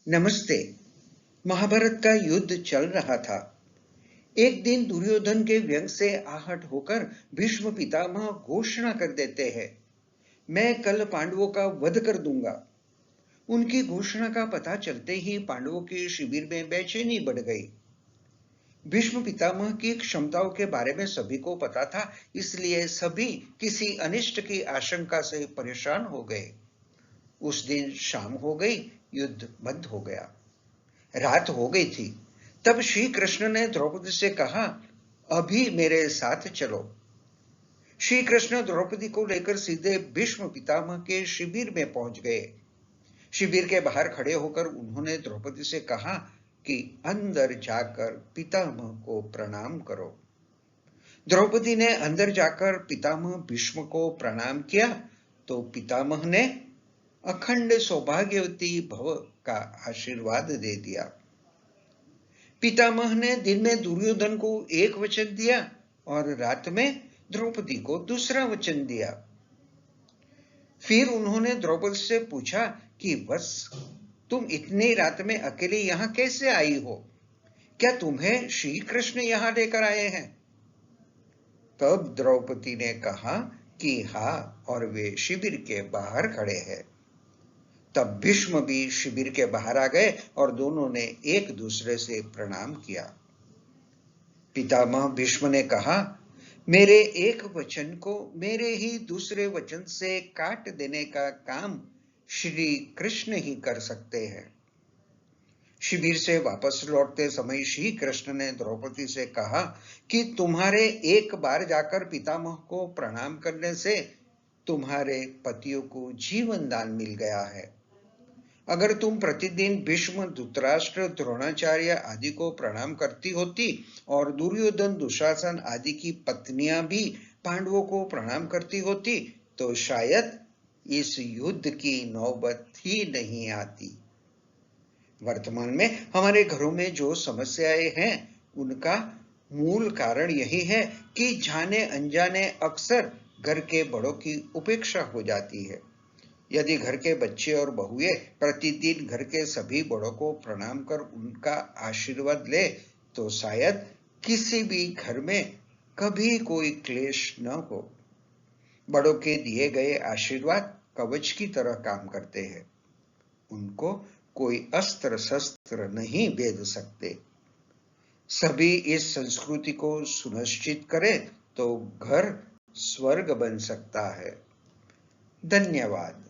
नमस्ते। महाभारत का युद्ध चल रहा था। एक दिन दुर्योधन के व्यंग से आहट होकर भीष्म पितामह घोषणा कर देते हैं, मैं कल पांडवों का वध कर दूंगा। उनकी घोषणा का पता चलते ही पांडवों के शिविर में बेचैनी बढ़ गई। भीष्म पितामह की क्षमताओं के बारे में सभी को पता था, इसलिए सभी किसी अनिष्ट की आशंका से परेशान हो गए। उस दिन शाम हो गई, युद्ध बंद हो गया। रात हो गई थी। तब श्री कृष्ण ने द्रौपदी से कहा, अभी मेरे साथ चलो। श्री कृष्ण द्रौपदी को लेकर सीधे भीष्म पितामह के शिविर में पहुंच गए। शिविर के बाहर खड़े होकर उन्होंने द्रौपदी से कहा कि अंदर जाकर पितामह को प्रणाम करो। द्रौपदी ने अंदर जाकर पितामह भीष्म को प्रणाम किया तो पितामह ने अखंड सौभाग्यवती भव का आशीर्वाद दे दिया। पितामह ने दिन में दुर्योधन को एक वचन दिया और रात में द्रौपदी को दूसरा वचन दिया। फिर उन्होंने द्रौपदी से पूछा कि बस तुम इतनी रात में अकेले यहां कैसे आई हो? क्या तुम्हें श्री कृष्ण यहां लेकर आए हैं? तब द्रौपदी ने कहा कि हाँ, और वे शिविर के बाहर खड़े हैं। तब भीष्म भी शिविर के बाहर आ गए और दोनों ने एक दूसरे से प्रणाम किया। पितामह भीष्म ने कहा, मेरे एक वचन को मेरे ही दूसरे वचन से काट देने का काम श्री कृष्ण ही कर सकते हैं। शिविर से वापस लौटते समय श्री कृष्ण ने द्रौपदी से कहा कि तुम्हारे एक बार जाकर पितामह को प्रणाम करने से तुम्हारे पतियों को जीवन दान मिल गया है। अगर तुम प्रतिदिन भीष्म, धृतराष्ट्र, द्रोणाचार्य आदि को प्रणाम करती होती और दुर्योधन, दुशासन आदि की पत्नियां भी पांडवों को प्रणाम करती होती तो शायद इस युद्ध की नौबत ही नहीं आती। वर्तमान में हमारे घरों में जो समस्याएं हैं उनका मूल कारण यही है कि जाने अनजाने अक्सर घर के बड़ों की उपेक्षा हो जाती है। यदि घर के बच्चे और बहुएं प्रतिदिन घर के सभी बड़ों को प्रणाम कर उनका आशीर्वाद ले तो शायद किसी भी घर में कभी कोई क्लेश न हो। बड़ों के दिए गए आशीर्वाद कवच की तरह काम करते हैं। उनको कोई अस्त्र शस्त्र नहीं भेद सकते। सभी इस संस्कृति को सुनिश्चित करें तो घर स्वर्ग बन सकता है। धन्यवाद।